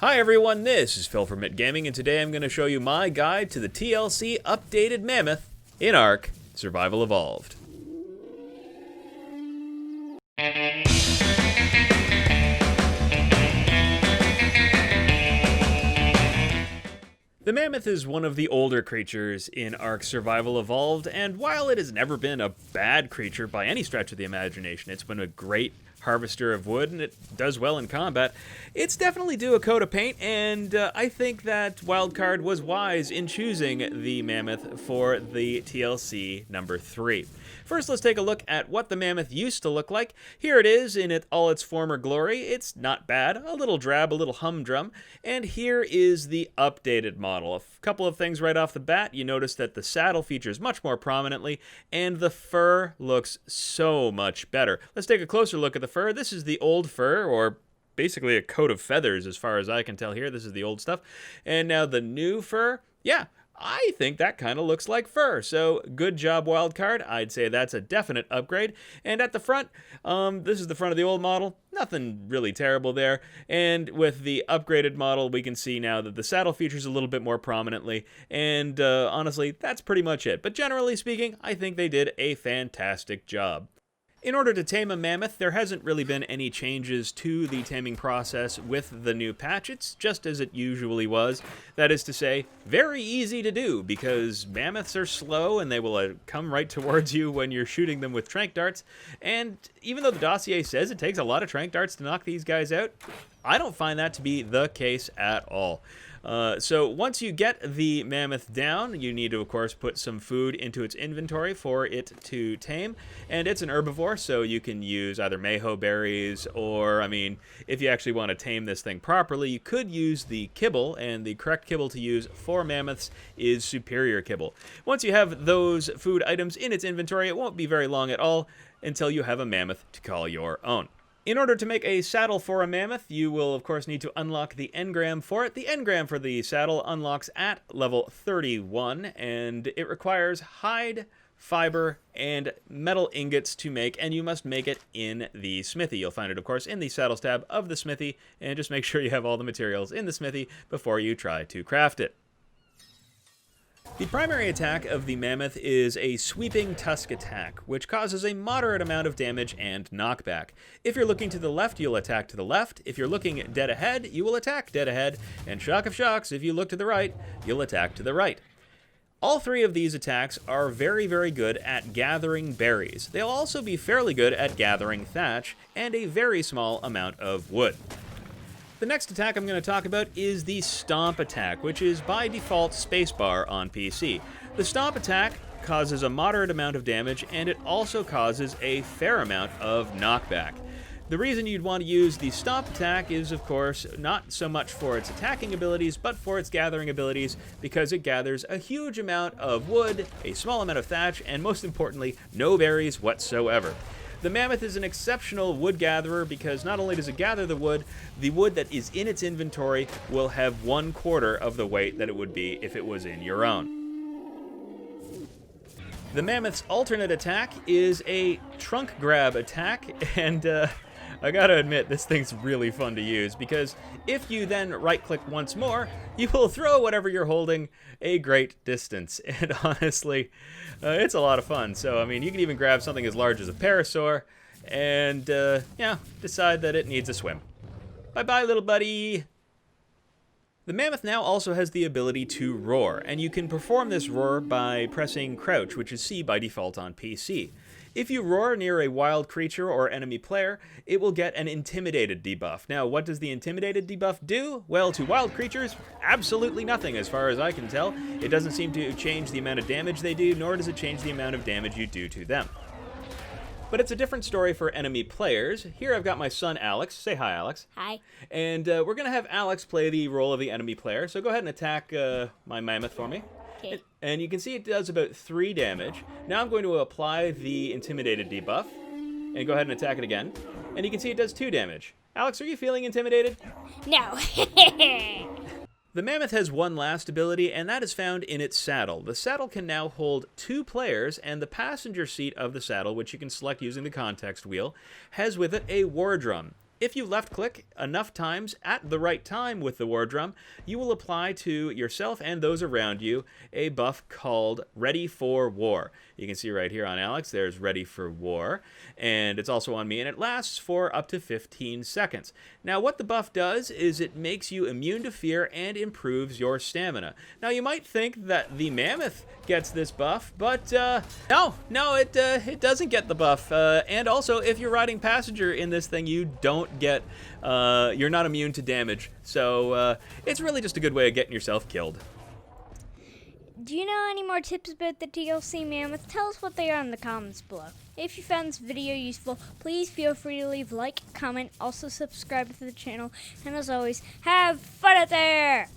Hi everyone, this is Phil from It Gaming, and today I'm going to show you my guide to the TLC updated Mammoth in ARK Survival Evolved. The Mammoth is one of the older creatures in ARK Survival Evolved, and while it has never been a bad creature by any stretch of the imagination, it's been a great harvester of wood, and it does well in combat, it's definitely due a coat of paint, and I think that Wildcard was wise in choosing the Mammoth for the TLC number 3. First, let's take a look at what the Mammoth used to look like. Here it is in all its former glory. It's not bad, a little drab, a little humdrum, and here is the updated model. A couple of things right off the bat. You notice that the saddle features much more prominently, and the fur looks so much better. Let's take a closer look at the fur. This is the old fur, or basically a coat of feathers as far as I can tell here. This is the old stuff. And now the new fur, yeah, I think that kind of looks like fur. So good job, Wildcard. I'd say that's a definite upgrade. And at the front, this is the front of the old model. Nothing really terrible there. And with the upgraded model, we can see now that the saddle features a little bit more prominently. And honestly, that's pretty much it. But generally speaking, I think they did a fantastic job. In order to tame a mammoth, there hasn't really been any changes to the taming process with the new patch. It's just as it usually was. That is to say, very easy to do, because mammoths are slow and they will come right towards you when you're shooting them with tranq darts. And even though the dossier says it takes a lot of tranq darts to knock these guys out, I don't find that to be the case at all. So once you get the mammoth down, you need to, of course, put some food into its inventory for it to tame. And it's an herbivore, so you can use either mayho berries or, if you actually want to tame this thing properly, you could use the kibble, and the correct kibble to use for mammoths is superior kibble. Once you have those food items in its inventory, it won't be very long at all until you have a mammoth to call your own. In order to make a saddle for a mammoth, you will of course need to unlock the engram for it. The engram for the saddle unlocks at level 31, and it requires hide, fiber, and metal ingots to make, and you must make it in the smithy. You'll find it, of course, in the saddles tab of the smithy, and just make sure you have all the materials in the smithy before you try to craft it. The primary attack of the Mammoth is a sweeping tusk attack, which causes a moderate amount of damage and knockback. If you're looking to the left, you'll attack to the left. If you're looking dead ahead, you will attack dead ahead. And shock of shocks, if you look to the right, you'll attack to the right. All three of these attacks are very, very good at gathering berries. They'll also be fairly good at gathering thatch and a very small amount of wood. The next attack I'm going to talk about is the Stomp Attack, which is by default spacebar on PC. The Stomp Attack causes a moderate amount of damage, and it also causes a fair amount of knockback. The reason you'd want to use the Stomp Attack is, of course, not so much for its attacking abilities, but for its gathering abilities, because it gathers a huge amount of wood, a small amount of thatch, and most importantly, no berries whatsoever. The Mammoth is an exceptional wood gatherer because not only does it gather the wood that is in its inventory will have 1/4 of the weight that it would be if it was in your own. The Mammoth's alternate attack is a trunk grab attack, and I gotta admit, this thing's really fun to use, because if you then right-click once more, you will throw whatever you're holding a great distance. And honestly, it's a lot of fun. So, you can even grab something as large as a parasaur and, decide that it needs a swim. Bye-bye, little buddy! The Mammoth now also has the ability to roar, and you can perform this roar by pressing crouch, which is C by default on PC. If you roar near a wild creature or enemy player, it will get an intimidated debuff. Now, what does the intimidated debuff do? Well, to wild creatures, absolutely nothing as far as I can tell. It doesn't seem to change the amount of damage they do, nor does it change the amount of damage you do to them. But it's a different story for enemy players. Here I've got my son Alex. Say hi, Alex. Hi. And we're going to have Alex play the role of the enemy player. So go ahead and attack my mammoth for me. Okay. And you can see it does about 3 damage. Now I'm going to apply the intimidated debuff. And go ahead and attack it again. And you can see it does 2 damage. Alex, are you feeling intimidated? No. The Mammoth has one last ability, and that is found in its saddle. The saddle can now hold 2 players, and the passenger seat of the saddle, which you can select using the context wheel, has with it a war drum. If you left click enough times at the right time with the War Drum, you will apply to yourself and those around you a buff called Ready for War. You can see right here on Alex, there's Ready for War, and it's also on me, and it lasts for up to 15 seconds. Now, what the buff does is it makes you immune to fear and improves your stamina. Now, you might think that the Mammoth gets this buff, but no, it doesn't get the buff. And also, if you're riding Passenger in this thing, you don't get, you're not immune to damage. So it's really just a good way of getting yourself killed. Do you know any more tips about the TLC Mammoth? Tell us what they are in the comments below. If you found this video useful, please feel free to leave a like, comment, also subscribe to the channel, and as always, have fun out there!